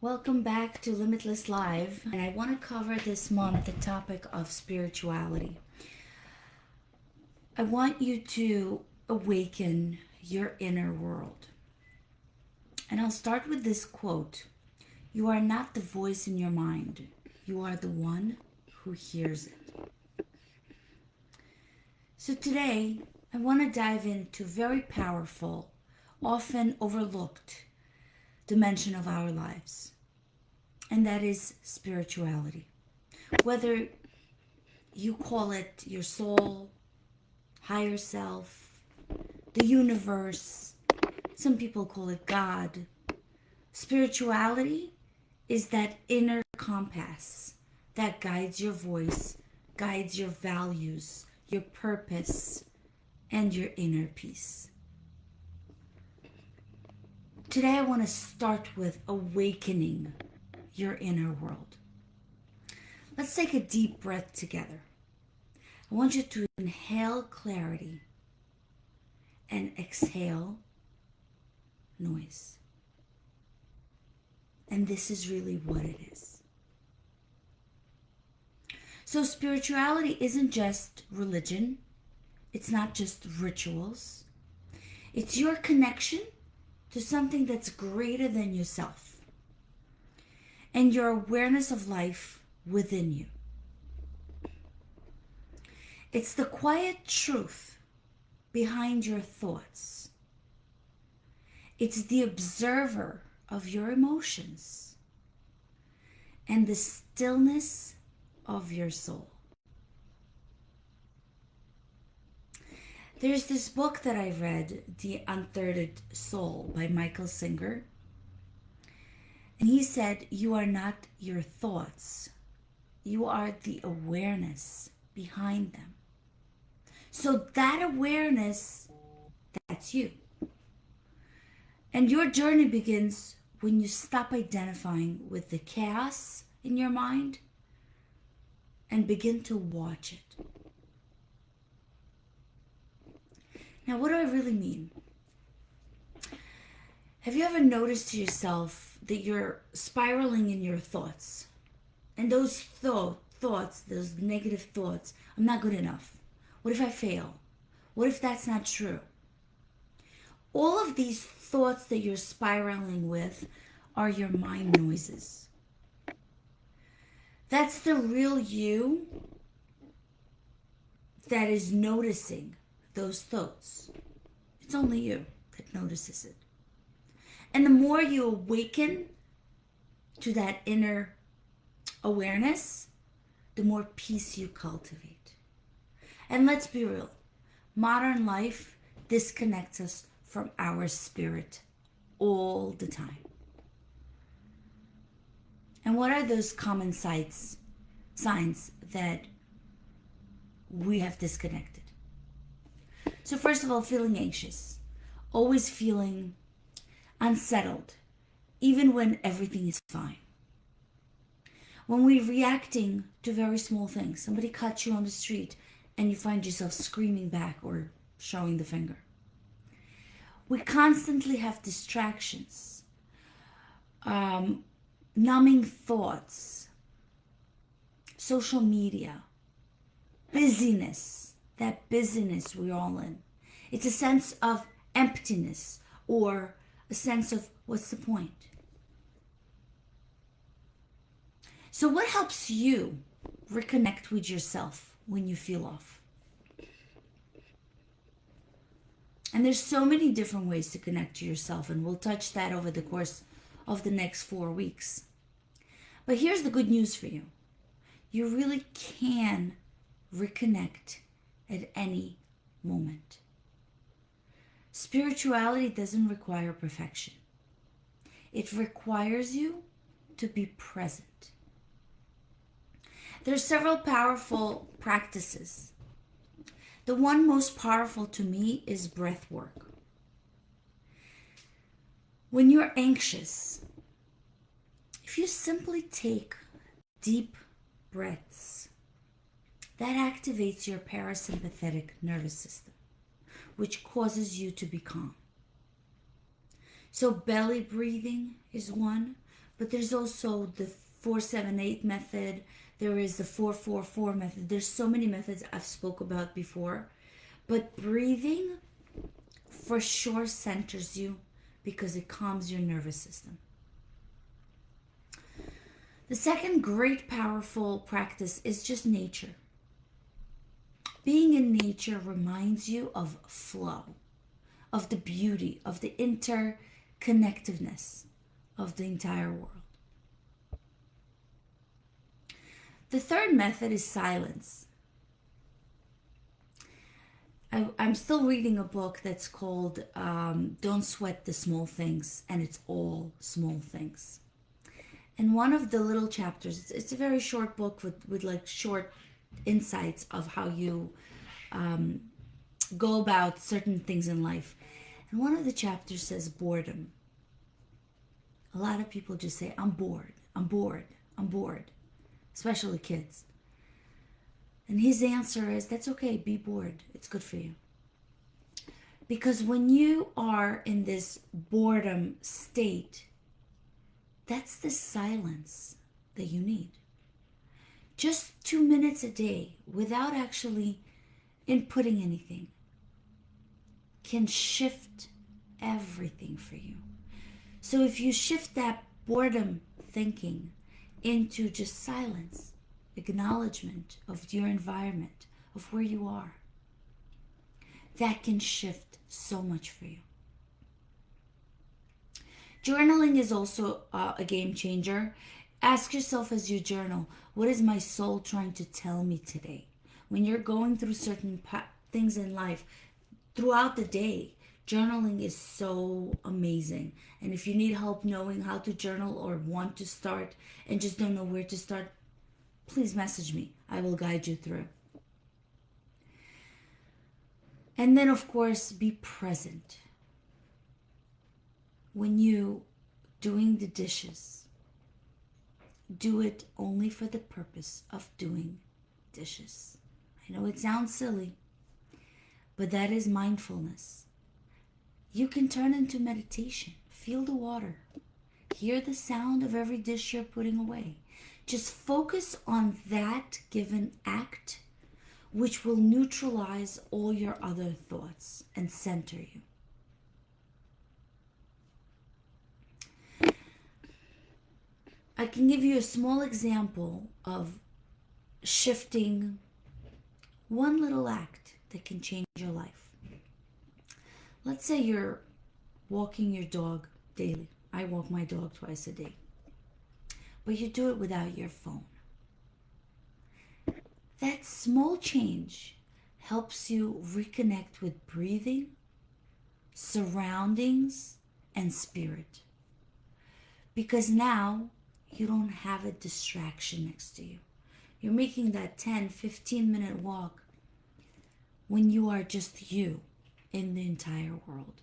Welcome back to Limitless Live, and I want to cover this month the topic of spirituality. I want you to awaken your inner world. And I'll start with this quote. You are not the voice in your mind. You are the one who hears it. So today, I want to dive into a very powerful, often overlooked dimension of our lives. And that is spirituality. Whether you call it your soul, higher self, the universe, some people call it God. Spirituality is that inner compass that guides your voice, guides your values, your purpose, and your inner peace. Today I want to start with awakening your inner world. Let's take a deep breath together. I want you to inhale clarity and exhale noise. And this is really what it is. So spirituality isn't just religion. It's not just rituals. It's your connection to something that's greater than yourself and your awareness of life within you. It's the quiet truth behind your thoughts. It's the observer of your emotions and the stillness of your soul. There's this book that I read, The Untethered Soul by Michael Singer. And he said, you are not your thoughts. You are the awareness behind them. So that awareness, that's you. And your journey begins when you stop identifying with the chaos in your mind and begin to watch it. Now, what do I really mean? Have you ever noticed to yourself that you're spiraling in your thoughts? And those thoughts, those negative thoughts, I'm not good enough. What if I fail? What if that's not true? All of these thoughts that you're spiraling with are your mind noises. That's the real you that is noticing those thoughts. It's only you that notices it. And the more you awaken to that inner awareness, the more peace you cultivate. And let's be real, modern life disconnects us from our spirit all the time. And what are those common signs that we have disconnected? So first of all, feeling anxious, always feeling unsettled, even when everything is fine. When we're reacting to very small things, somebody cuts you on the street and you find yourself screaming back or showing the finger. We constantly have distractions, numbing thoughts, social media, busyness, that busyness we're all in. It's a sense of emptiness or a sense of what's the point? So what helps you reconnect with yourself when you feel off? And there's so many different ways to connect to yourself, and we'll touch that over the course of the next 4 weeks. But here's the good news for you. You really can reconnect at any moment. Spirituality doesn't require perfection. It requires you to be present. There's several powerful practices. The one most powerful to me is breath work. When you're anxious, if you simply take deep breaths, that activates your parasympathetic nervous system, which causes you to be calm. So belly breathing is one, but there's also the 478 method. There is the 444 method. There's so many methods I've spoke about before. But breathing for sure centers you because it calms your nervous system. The second great powerful practice is just nature. Being in nature reminds you of flow, of the beauty, of the interconnectedness of the entire world. The third method is silence. I'm still reading a book that's called Don't Sweat the Small Things, and it's all small things. And one of the little chapters, it's a very short book with like short insights of how you go about certain things in life. And one of the chapters says boredom. A lot of people just say, I'm bored, I'm bored, I'm bored, especially kids. And his answer is, that's okay, be bored. It's good for you. Because when you are in this boredom state, that's the silence that you need. Just 2 minutes a day without actually inputting anything can shift everything for you. So if you shift that boredom thinking into just silence, acknowledgement of your environment, of where you are, that can shift so much for you. Journaling is also a game changer. Ask yourself as you journal, what is my soul trying to tell me today? When you're going through certain things in life, throughout the day, journaling is so amazing. And if you need help knowing how to journal or want to start and just don't know where to start, please message me. I will guide you through. And then, of course, be present. When you doing the dishes, do it only for the purpose of doing dishes. I know it sounds silly, but that is mindfulness. You can turn into meditation. Feel the water. Hear the sound of every dish you're putting away. Just focus on that given act, which will neutralize all your other thoughts and center you. I can give you a small example of shifting one little act that can change your life. Let's say you're walking your dog daily. I walk my dog twice a day. But you do it without your phone. That small change helps you reconnect with breathing, surroundings, and spirit. Because now you don't have a distraction next to you. You're making that 10, 15-minute walk when you are just you in the entire world.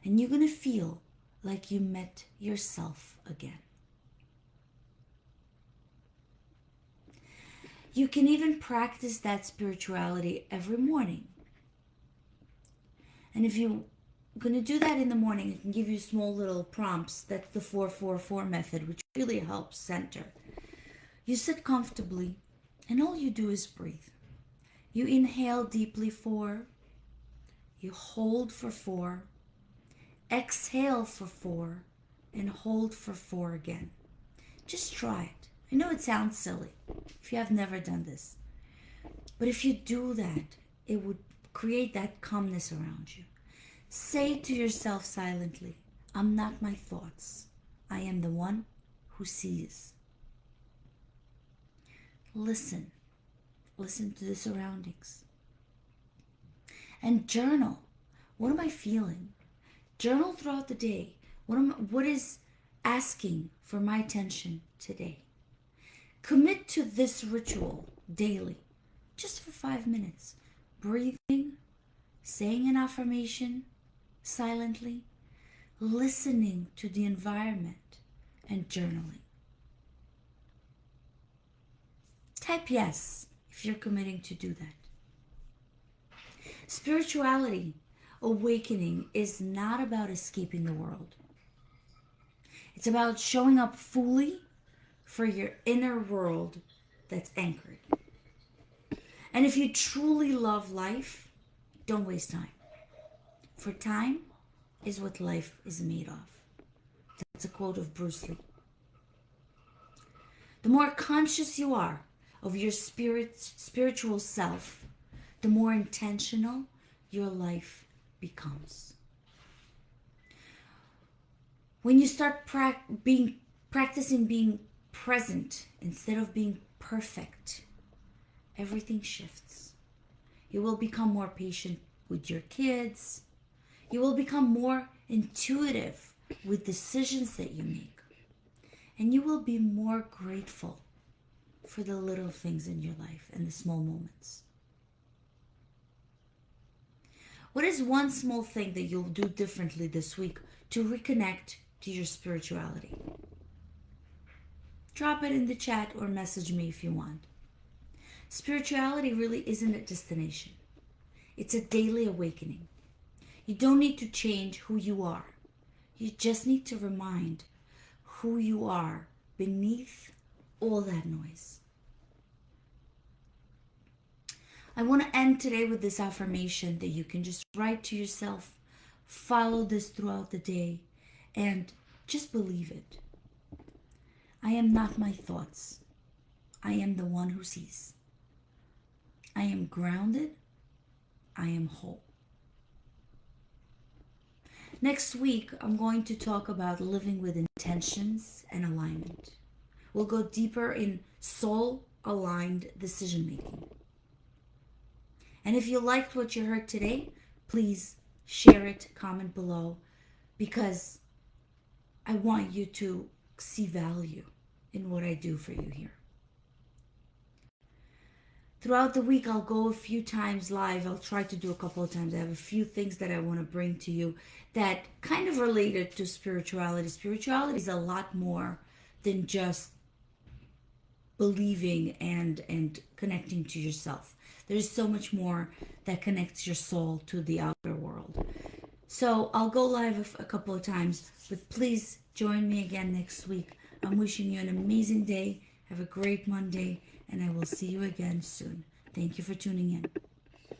And you're going to feel like you met yourself again. You can even practice that spirituality every morning. And if you're going to do that in the morning, I can give you small little prompts. That's the 444 method, which really helps center. You sit comfortably, and all you do is breathe. You inhale deeply 4. You hold for 4. Exhale for 4. And hold for 4 again. Just try it. I know it sounds silly if you have never done this. But if you do that, it would create that calmness around you. Say to yourself silently, I'm not my thoughts. I am the one who sees. Listen. Listen to the surroundings. And journal. What am I feeling? Journal throughout the day. What is asking for my attention today? Commit to this ritual daily, just for 5 minutes. Breathing, saying an affirmation silently, listening to the environment, and journaling. Type yes if you're committing to do that. Spirituality, awakening, is not about escaping the world. It's about showing up fully for your inner world that's anchored. And if you truly love life, don't waste time. For time is what life is made of. That's a quote of Bruce Lee. The more conscious you are of your spiritual self, the more intentional your life becomes. When you start practicing being present instead of being perfect, everything shifts. You will become more patient with your kids. You will become more intuitive with decisions that you make. And you will be more grateful for the little things in your life and the small moments. What is one small thing that you'll do differently this week to reconnect to your spirituality? Drop it in the chat or message me if you want. Spirituality really isn't a destination. It's a daily awakening. You don't need to change who you are. You just need to remind who you are beneath all that noise. I want to end today with this affirmation that you can just write to yourself, follow this throughout the day, and just believe it. I am not my thoughts. I am the one who sees. I am grounded. I am whole. Next week, I'm going to talk about living with intentions and alignment. We'll go deeper in soul-aligned decision-making. And if you liked what you heard today, please share it, comment below, because I want you to see value in what I do for you here. Throughout the week, I'll go a few times live. I'll try to do a couple of times. I have a few things that I want to bring to you that kind of related to spirituality. Spirituality is a lot more than just believing and connecting to yourself. There's so much more that connects your soul to the outer world. So I'll go live a couple of times, but please join me again next week. I'm wishing you an amazing day. Have a great Monday, and I will see you again soon. Thank you for tuning in.